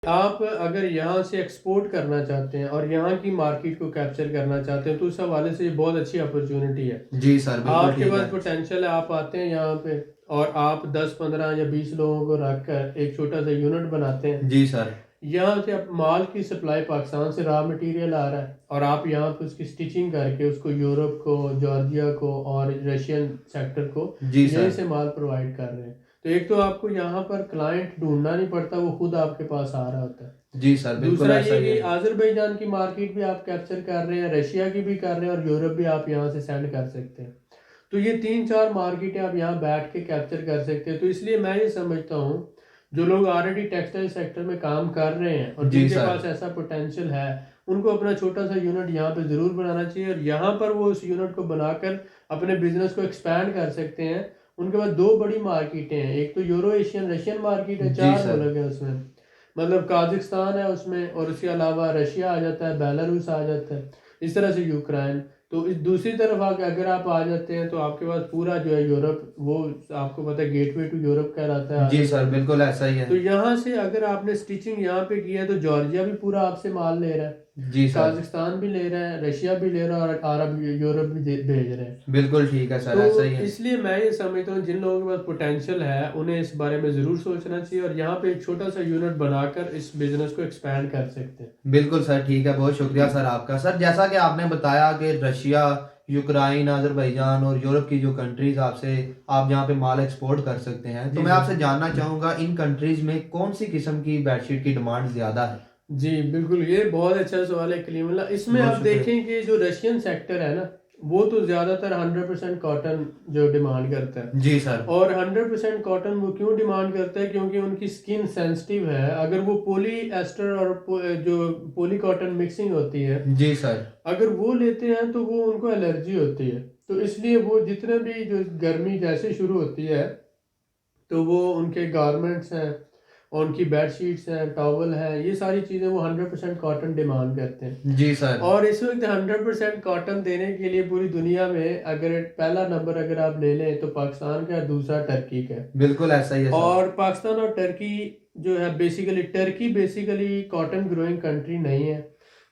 आप अगर यहाँ से एक्सपोर्ट करना चाहते हैं और यहाँ की मार्केट को कैप्चर करना चाहते हैं तो उस हवाले से ये बहुत अच्छी अपॉर्चुनिटी है। जी सर, बिल्कुल आपके ठीक पास है। पोटेंशियल है, आप आते हैं यहाँ पे और आप 10 15 या 20 लोगों को रख कर एक छोटा सा यूनिट बनाते हैं। जी सर। यहाँ से आप माल की सप्लाई, पाकिस्तान से रॉ मटेरियल आ रहा है और आप यहाँ पे उसकी स्टिचिंग करके उसको यूरोप को, जॉर्जिया को और रशियन सेक्टर को जी यहीं सर। से माल प्रोवाइड कर रहे हैं। तो एक तो आपको यहाँ पर क्लाइंट ढूंढना नहीं पड़ता, वो खुद आपके पास आ रहा होता है। जी सर, बिल्कुल दूसरा ऐसा ये ही कि है। आज़रबाईजान की मार्केट भी आप कैप्चर कर रहे हैं, रशिया की भी कर रहे हैं और यूरोप भी आप यहाँ से सेंड कर सकते हैं। तो ये 3 4 मार्केटें आप यहाँ बैठ के कैप्चर कर सकते हैं। तो इसलिए मैं ये समझता हूँ जो लोग ऑलरेडी टेक्सटाइल सेक्टर में काम कर रहे हैं और जी जिनके सर। पास ऐसा पोटेंशियल है, उनको अपना छोटा सा यूनिट यहाँ पे ज़रूर बनाना चाहिए और यहाँ पर वो उस यूनिट को बनाकर अपने बिजनेस को एक्सपैंड कर सकते हैं। उनके पास दो बड़ी मार्केटें हैं, एक तो यूरो एशियन रशियन मार्केट है, जी 4 सर। मुल्क है उसमें, मतलब काजाकिस्तान है उसमें और उसके अलावा रशिया आ जाता है, बेलारूस आ जाता है, इस तरह से यूक्रेन। तो इस दूसरी तरफ अगर आप आ जाते हैं तो आपके पास पूरा जो है यूरोप, वो आपको पता है गेटवे टू यूरोप कहलाता है जी सर, आज़रबाईजान। बिल्कुल ऐसा ही है। तो यहाँ से अगर आपने स्टिचिंग यहाँ पे किया है तो जॉर्जिया भी पूरा आपसे माल ले रहा है, जी सर, काजाकिस्तान भी ले रहा है, रशिया भी ले रहा है और अरब यूरोप भी भेज रहे हैं। बिल्कुल ठीक है सर, तो ऐसा ही है। इसलिए मैं ये समझता हूँ जिन लोगों के पास पोटेंशियल है उन्हें इस बारे में ज़रूर सोचना चाहिए और यहाँ पे एक छोटा सा यूनिट बनाकर इस बिजनेस को एक्सपैंड कर सकते हैं। बिल्कुल सर, ठीक है। बहुत शुक्रिया सर आपका। सर जैसा कि आपने बताया कि रशिया, यूक्रेन, अज़रबैजान और यूरोप की जो कंट्रीज़ आपसे आप जहाँ पे माल एक्सपोर्ट कर सकते हैं, तो जी मैं जी आपसे जानना चाहूँगा इन कंट्रीज़ में कौन-सी किस्म की बेडशीट की डिमांड ज़्यादा है? जी, बिल्कुल, ये बहुत अच्छा सवाल है कलीमुल्लाह। इसमें बहुत आप शुक्रिया। देखें कि जो रशियन सेक्टर है ना, वो तो ज़्यादातर 100% कॉटन जो डिमांड करता है। जी सर। और 100% कॉटन वो क्यों डिमांड करता है, क्योंकि उनकी स्किन सेंसिटिव है। अगर वो पोली एस्टर और जो पोली कॉटन मिक्सिंग होती है, जी सर। अगर वो लेते हैं तो वो उनको एलर्जी होती है। तो इसलिए वो जितने भी जो गर्मी जैसे शुरू होती है तो वो उनके गारमेंट्स हैं और उनकी बेड शीट्स हैं, टॉवल है, ये सारी चीज़ें वो 100% कॉटन डिमांड करते हैं। जी सर। और इस वक्त 100% कॉटन देने के लिए पूरी दुनिया में अगर पहला नंबर अगर आप ले लें तो पाकिस्तान का है, दूसरा टर्की का है। बिल्कुल ऐसा ही है सर। और पाकिस्तान और टर्की जो है, basically Turkey basically cotton growing country नहीं है।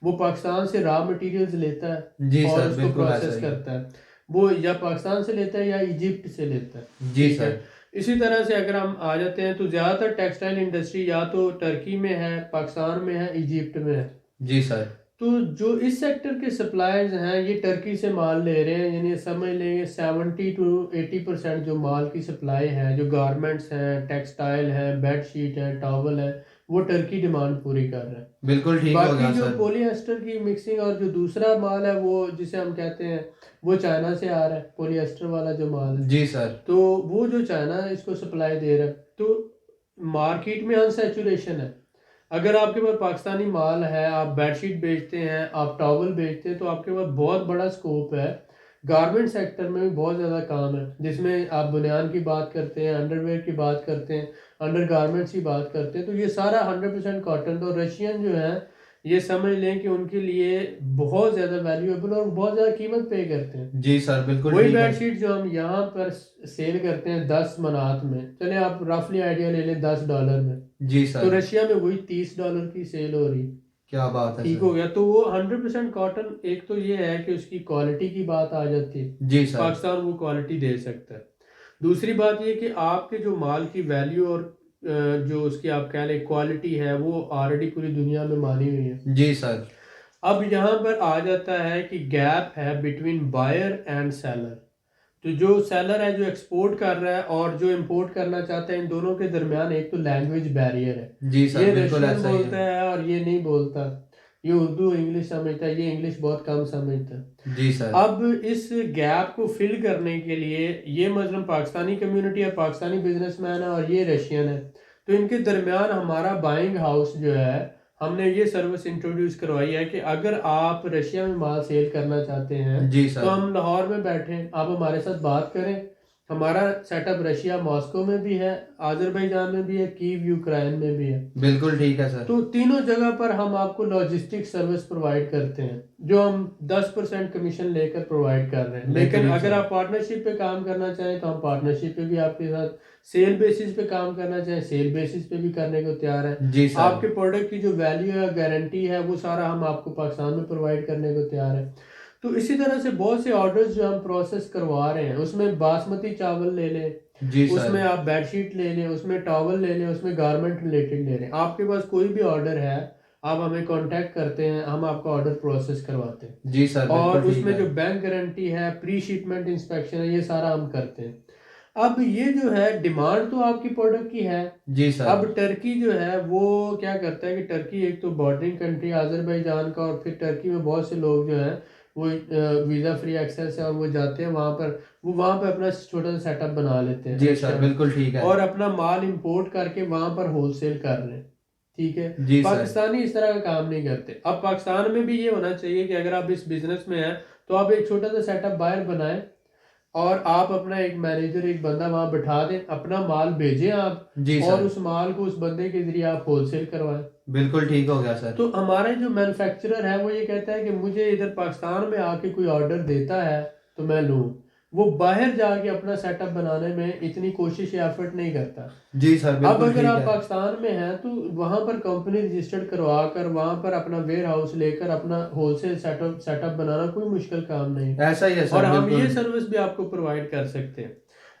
वो पाकिस्तान से रॉ मटेरियल्स लेता है जी और सर, उसको बिल्कुल ऐसा प्रोसेस ही है। करता है। वो या पाकिस्तान से लेता है या इजिप्ट से लेता है। जी ठीक है। सर। इसी तरह से अगर हम आ जाते हैं तो ज़्यादातर टेक्सटाइल इंडस्ट्री या तो टर्की में है, पाकिस्तान में है, इजिप्ट में है। जी सर। तो जो इस सेक्टर के सप्लायर्स हैं ये टर्की से माल ले रहे हैं, यानी समझ लेंगे 70 to 80% जो माल की सप्लाई है, जो गारमेंट्स हैं, टेक्सटाइल है, बेड शीट है, टॉवल है, वो टर्की डिमांड पूरी कर रहा है। बिल्कुल ठीक हो बाकी गया जो सर। पोलिएस्टर की मिक्सिंग और जो दूसरा माल है वो जिसे हम कहते हैं, वो चाइना से आ रहा है, पोलिएस्टर वाला जो माल है। जी सर। तो वो जो चाइना इसको सप्लाई दे रहा है, तो मार्केट में अनसैचुरेशन है। अगर आपके पास पाकिस्तानी माल है, आप बेडशीट बेचते हैं, आप टॉवल बेचते हैं, तो आपके पास बहुत बड़ा स्कोप है। गारमेंट सेक्टर में भी बहुत ज़्यादा काम है, जिसमें आप बनियान की बात करते हैं, अंडरवेयर की बात करते हैं, अंडर गारमेंट्स की बात करते हैं, तो ये सारा 100% कॉटन। तो रशियन जो है, ये समझ लें कि उनके लिए बहुत ज़्यादा वैल्यूएबल और बहुत ज़्यादा कीमत पे करते हैं। जी सर, बिल्कुल वही ठीक है। बेडशीट जो हम यहाँ पर सेल करते हैं 10 मनात में, चले आप रफली आइडिया ले लें $10 में, जी तो सर। रशिया में वही $30 की सेल हो रही। क्या बात है ठीक सर। हो गया। तो वो 100% कॉटन, एक तो ये है कि उसकी क्वालिटी की बात आ जाती है, जी सर। पाकिस्तान वो क्वालिटी दे सकता है। दूसरी बात ये कि आपके जो माल की वैल्यू और जो उसकी आप कह लें क्वालिटी है, वो ऑलरेडी पूरी दुनिया में मानी हुई है। जी सर। अब यहाँ पर आ जाता है कि गैप है बिटवीन बायर एंड सेलर। तो जो सेलर है जो एक्सपोर्ट कर रहा है और जो इंपोर्ट करना चाहता है, इन दोनों के दरमियान एक तो लैंग्वेज बैरियर है। जी सर, ये बिल्कुल रशियन ऐसा ही है। बोलता है और ये नहीं बोलता, ये उर्दू इंग्लिश समझता है, ये इंग्लिश बहुत कम समझता है। जी सर। अब इस गैप को फिल करने के लिए ये मतलब पाकिस्तानी कम्युनिटी है, पाकिस्तानी बिजनेसमैन है और ये रशियन है, तो इनके दरमियान हमारा बाइंग हाउस जो है, हमने ये सर्विस इंट्रोड्यूस करवाई है कि अगर आप रशिया में माल सेल करना चाहते हैं जी तो सर। हम लाहौर में बैठे, आप हमारे साथ बात करें, हमारा सेटअप रशिया मॉस्को में भी है, आज़रबाईजान में भी है, कीव यूक्रेन में भी है। बिल्कुल ठीक है सर। तो तीनों जगह पर हम आपको लॉजिस्टिक सर्विस प्रोवाइड करते हैं, जो हम 10% कमीशन लेकर प्रोवाइड कर रहे हैं। लेकिन बेहतरीन अगर सर। आप पार्टनरशिप पे काम करना चाहें तो हम पार्टनरशिप पे भी आपके साथ, सेल बेसिस पे काम करना चाहें सेल बेसिस पे भी करने को तैयार है। जी सर। आपके प्रोडक्ट की जो वैल्यू है, गारंटी है, वो सारा हम आपको पाकिस्तान में प्रोवाइड करने को तैयार है। तो इसी तरह से बहुत से ऑर्डर्स जो हम प्रोसेस करवा रहे हैं, उसमें बासमती चावल ले लें, जी सर। उसमें आप बेडशीट ले लें, उसमें टॉवल ले लें, उसमें गारमेंट रिलेटेड ले लें। आपके पास कोई भी ऑर्डर है, आप हमें कांटेक्ट करते हैं, हम आपका ऑर्डर प्रोसेस करवाते हैं। जी सर और बिल्कुल ठीक उसमें है। जो बैंक गारंटी है, प्री शिपमेंट इंस्पेक्शन है, ये सारा हम करते हैं। अब ये जो है डिमांड तो आपकी प्रोडक्ट की है। जी अब सर। टर्की जो है वो क्या करता है कि टर्की एक तो बॉर्डरिंग कंट्री आज़रबाईजान का, और फिर टर्की में बहुत से लोग जो हैं वो वीज़ा फ्री एक्सेस है, और वो जाते हैं वहाँ पर, वो वहाँ पर अपना छोटा सा सेटअप बना लेते हैं जी सर रशिया में, बिल्कुल ठीक है। और अपना माल इंपोर्ट करके वहाँ पर होलसेल कर रहे हैं। ठीक है। जी सर। पाकिस्तानी इस तरह का काम नहीं करते। अब पाकिस्तान में भी ये होना चाहिए कि अगर आप इस बिजनेस में हैं तो आप एक छोटा सा सेटअप बाहर बनाएं, और आप अपना एक मैनेजर, एक बंदा वहां बिठा दें, अपना माल भेजें आप, जी और सर उस माल को उस बंदे के जरिए आप होलसेल करवाएं। बिल्कुल ठीक हो गया सर। तो हमारा जो मैन्युफैक्चरर है वो ये कहता है कि मुझे इधर पाकिस्तान में आके कोई ऑर्डर देता है तो मैं लूं। वो बाहर जाके अपना सेटअप बनाने में इतनी कोशिश या एफर्ट नहीं करता। जी सर अब बिल्कुल अगर ठीक आप है। पाकिस्तान में हैं तो वहां पर कंपनी रजिस्टर्ड करवा कर वहां पर अपना वेयर हाउस लेकर अपना होलसेल सेटअप बनाना कोई मुश्किल काम नहीं। ऐसा ही है और सर हम ये बिल्कुल। सर्विस भी आपको प्रोवाइड कर सकते हैं।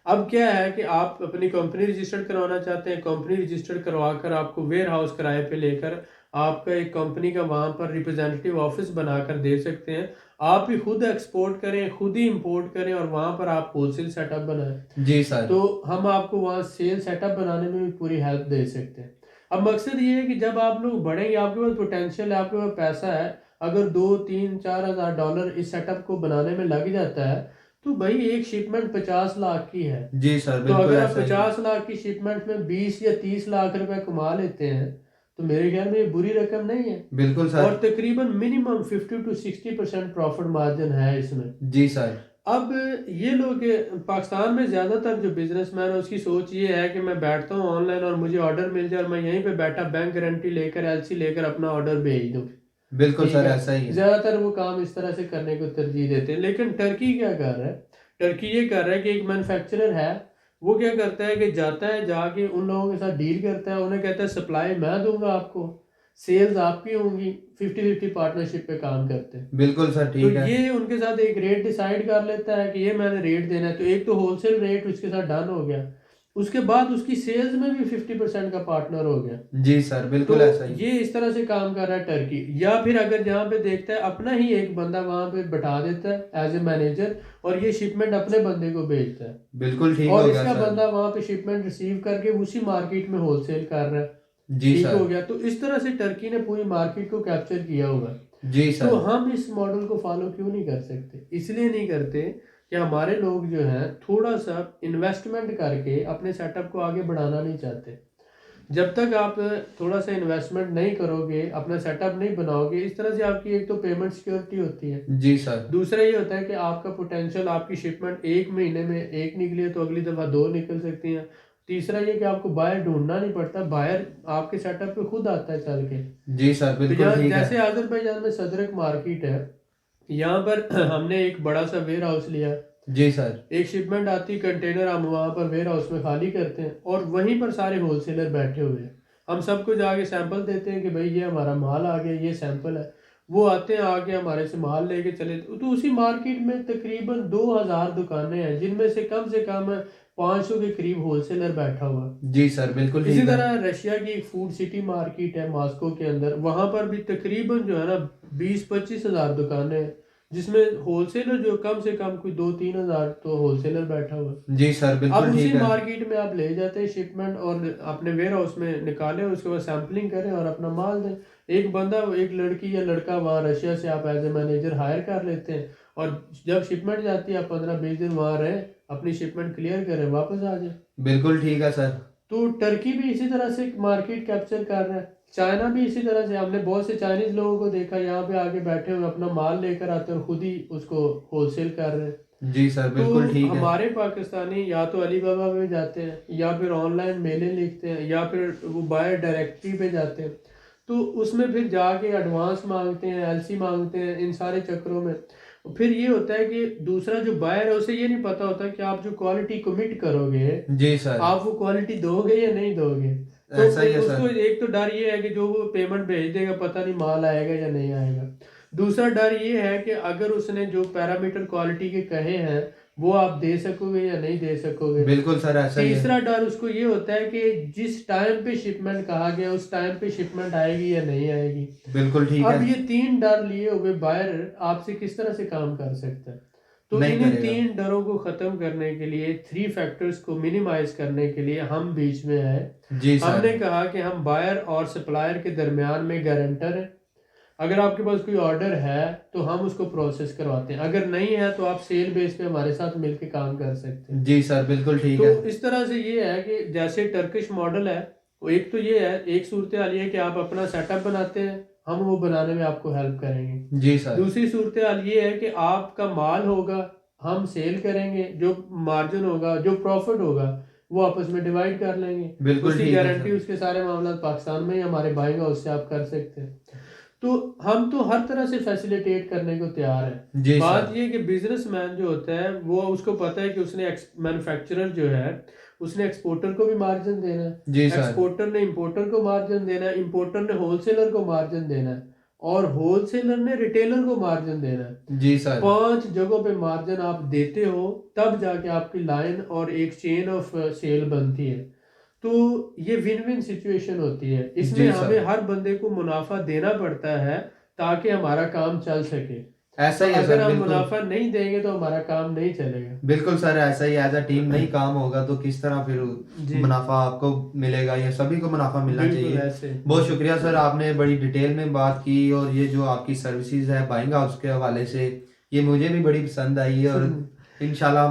अब क्या है कि आप अपनी कंपनी रजिस्टर्ड करवाना चाहते हैं, कंपनी रजिस्टर्ड करवा कर आपको वेयर हाउस किराए पे लेकर आपका एक कंपनी का वहां पर रिप्रेजेंटेटिव ऑफिस बनाकर दे सकते हैं। आप ही खुद एक्सपोर्ट करें, खुद ही इंपोर्ट करें, और वहां पर आप होलसेल सेटअप बनाएं। जी सर। तो हम आपको वहाँ सेल सेटअप बनाने में भी पूरी हेल्प दे सकते हैं। अब मकसद ये है कि जब आप लोग बढ़ेंगे, आपके पास पोटेंशियल है, आपके पास पैसा है, अगर 2 3 4 हज़ार डॉलर इस सेटअप को बनाने में लग जाता है तो भाई एक शिपमेंट 50 लाख की है। जी सर तो बिल्कुल अगर आप ऐसा ही है। 50 लाख की शिपमेंट में 20 या 30 लाख रुपए कमा लेते हैं तो मेरे ख्याल में ये बुरी रकम नहीं है। बिल्कुल सर। और तकरीबन मिनिमम 50 to 60% प्रॉफिट मार्जिन है इसमें। जी सर। अब ये लोग पाकिस्तान में ज़्यादातर जो बिजनेसमैन है उसकी सोच ये है कि मैं बैठता हूँ ऑनलाइन और मुझे ऑर्डर मिल जाए और मैं यहीं पे बैठा बैंक गारंटी लेकर, एलसी लेकर अपना ऑर्डर भेज दूँ। बिल्कुल ठीक सर है। ऐसा ही है। ज़्यादातर वो काम इस तरह से करने को तरजीह देते हैं। लेकिन टर्की क्या कर रहा है, टर्की ये कर रहा है कि एक मैन्युफैक्चरर है, वो क्या करता है कि जाता है, जाके उन लोगों के साथ डील करता है, उन्हें कहता है सप्लाई मैं दूंगा आपको, सेल्स आपकी होंगी, 50-50 पार्टनरशिप पे काम करते हैं। बिल्कुल सर तो ठीक है। ये उनके साथ एक रेट डिसाइड कर लेता है कि ये मैंने रेट देना है, तो एक तो होलसेल रेट उसके साथ डन हो गया, उसके बाद उसकी सेल्स में भी 50% का पार्टनर हो गया। जी सर तो बिल्कुल ऐसा ही है। ये इस तरह से काम कर रहा है टर्की। या फिर अगर जहाँ पे देखता है अपना ही एक बंदा वहां पे बैठा देता है एज ए मैनेजर, और ये शिपमेंट अपने बंदे को भेजता है, बिल्कुल ठीक हो और गया इसका सर। बंदा वहां पे शिपमेंट रिसीव करके उसी मार्केट में होलसेल कर रहा है। जी ठीक सर। हो गया। तो इस तरह से टर्की ने पूरी मार्केट को कैप्चर किया हुआ है। जी तो सर। हम इस मॉडल को फॉलो क्यों नहीं कर सकते? इसलिए नहीं करते कि हमारे लोग जो हैं थोड़ा सा इन्वेस्टमेंट करके अपने सेटअप को आगे बढ़ाना नहीं चाहते। जब तक आप थोड़ा सा इन्वेस्टमेंट नहीं करोगे, अपना सेटअप नहीं बनाओगे, इस तरह से आपकी एक तो पेमेंट सिक्योरिटी होती है, जी सर। दूसरा ये होता है कि आपका पोटेंशियल, आपकी शिपमेंट एक महीने में एक निकली है तो अगली दफ़ा 2 निकल सकती हैं। तीसरा ये कि आपको बायर ढूंढना नहीं पड़ता, बायर आपके सेटअप पे खुद आता है चल के। जी सर तो बिल्कुल यहाँ ठीक है। जैसे आज़रबाईजान में सदरक मार्केट है, यहाँ पर हमने एक बड़ा सा वेयर हाउस लिया, जी सर। एक शिपमेंट आती कंटेनर, हम वहाँ पर वेयर हाउस में खाली करते हैं और वहीं पर सारे होलसेलर बैठे हुए हैं। हम सबको जाके सैंपल देते हैं कि भाई ये हमारा माल आ गया, ये सैंपल है। वो आते हैं, आके हमारे से माल लेके चले। तो उसी मार्केट में तकरीबन 2000 दुकानें हैं, जिनमें से कम 500 के करीब होलसेलर बैठा हुआ है। जी सर बिल्कुल इसी ठीक है। तरह रशिया की एक फूड सिटी मार्केट है मॉस्को के अंदर, वहां पर भी तकरीबन जो है ना 20-25 हजार दुकानें हैं, जिसमें होलसेलर जो कम से कम कोई 2-3 हजार तो होलसेलर बैठा हुआ है। जी सर अब बिल्कुल उसी ठीक है। मार्केट में आप ले जाते हैं शिपमेंट और अपने वेयर हाउस में निकालें, उसके बाद सैम्पलिंग करें और अपना माल दें। एक बंदा, एक लड़की या लड़का वहाँ रशिया से आप एज ए मैनेजर हायर कर लेते हैं, और जब शिपमेंट जाती है आप 15-20 दिन वहाँ रहें, अपनी शिपमेंट क्लियर करें, वापस आ जाए। बिल्कुल ठीक है सर। तो टर्की भी इसी तरह से मार्केट कैप्चर कर रहा है, चाइना भी इसी तरह से। हमने बहुत से चाइनीज लोगों को देखा यहाँ पे आके बैठे हुए अपना माल लेकर आते हैं और खुद ही उसको होलसेल कर रहे हैं। जी सर, तो बिल्कुल ठीक है। हमारे पाकिस्तानी या तो अली बाबा में जाते हैं, या फिर ऑनलाइन मेलें लिखते हैं, या फिर वो बायर डायरेक्टरी पे जाते हैं। तो उसमें फिर जाके एडवांस मांगते हैं, एलसी मांगते हैं, इन सारे चक्करों में फिर ये होता है कि दूसरा जो बायर है उसे ये नहीं पता होता कि आप जो क्वालिटी कमिट करोगे, जी सर, आप वो क्वालिटी दोगे या नहीं दोगे। तो ऐसा ही है उसको सर। एक तो डर ये है कि जो वो पेमेंट भेज देगा पता नहीं माल आएगा या नहीं आएगा। दूसरा डर ये है कि अगर उसने जो पैरामीटर क्वालिटी के कहे हैं वो आप दे सकोगे या नहीं दे सकोगे। बिल्कुल सर, ऐसा ही है। तीसरा डर उसको ये होता है कि जिस टाइम पे शिपमेंट कहा गया उस टाइम पे शिपमेंट आएगी या नहीं आएगी। बिल्कुल ठीक अब है। ये तीन डर लिए हुए बायर आपसे किस तरह से काम कर सकता है। तो नहीं इन्हीं करेगा। तीन डरों को खत्म करने के लिए, थ्री फैक्टर्स को मिनिमाइज करने के लिए हम बीच में आए। जी सर। हमने कहा कि हम बायर और सप्लायर के दरमियान में गारंटर हैं। अगर आपके पास कोई ऑर्डर है तो हम उसको प्रोसेस करवाते हैं, अगर नहीं है तो आप सेल बेस पे हमारे साथ मिलकर काम कर सकते हैं। जी सर, बिल्कुल ठीक तो है। इस तरह से ये है कि जैसे टर्किश मॉडल है, वो एक तो ये है, एक सूरत हाल ये है कि आप अपना सेटअप बनाते हैं, हम वो बनाने में आपको हेल्प करेंगे। जी सर। दूसरी सूरत हाल ये है कि आपका माल होगा, हम सेल करेंगे, जो मार्जिन होगा, जो प्रॉफिट होगा वो आपस में डिवाइड कर लेंगे। बिल्कुल उसकी ठीक है गारंटी, सर। उसके सारे मामला पाकिस्तान में ही हमारे बाइंग हाउस से आप कर सकते हैं। तो हम तो हर तरह से फैसिलिटेट करने को तैयार है। जी बात सर। ये कि बिजनेसमैन जो होता है वो उसको पता है कि उसने मैन्युफैक्चरर जो है उसने एक्सपोर्टर को भी मार्जिन देना है, जी सर। एक्सपोर्टर ने इंपोर्टर को मार्जिन देना है, इंपोर्टर ने होलसेलर को मार्जिन देना है, और होलसेलर ने रिटेलर को मार्जिन देना है। जी सर। 5 जगहों पे मार्जिन आप देते हो तब जाके आपकी लाइन और एक चेन ऑफ सेल बनती है। तो ये विन विन सिचुएशन होती है, इसमें जी हमें सर, हर बंदे को मुनाफा देना पड़ता है ताकि हमारा काम चल सके। ऐसा तो ही है अगर सर, हम बिल्कुल। मुनाफा नहीं देंगे तो हमारा काम नहीं चलेगा। बिल्कुल सर, ऐसा ही। एज अ टीम नहीं काम होगा तो किस तरह फिर जी मुनाफा आपको मिलेगा, या सभी को मुनाफा मिलना बिल्कुल चाहिए। ऐसे। बहुत शुक्रिया सर, आपने बड़ी डिटेल में बात की, और ये जो आपकी सर्विसेज है बाइंग हाउस के हवाले से, ये मुझे भी बड़ी पसंद आई है, और इंशाल्लाह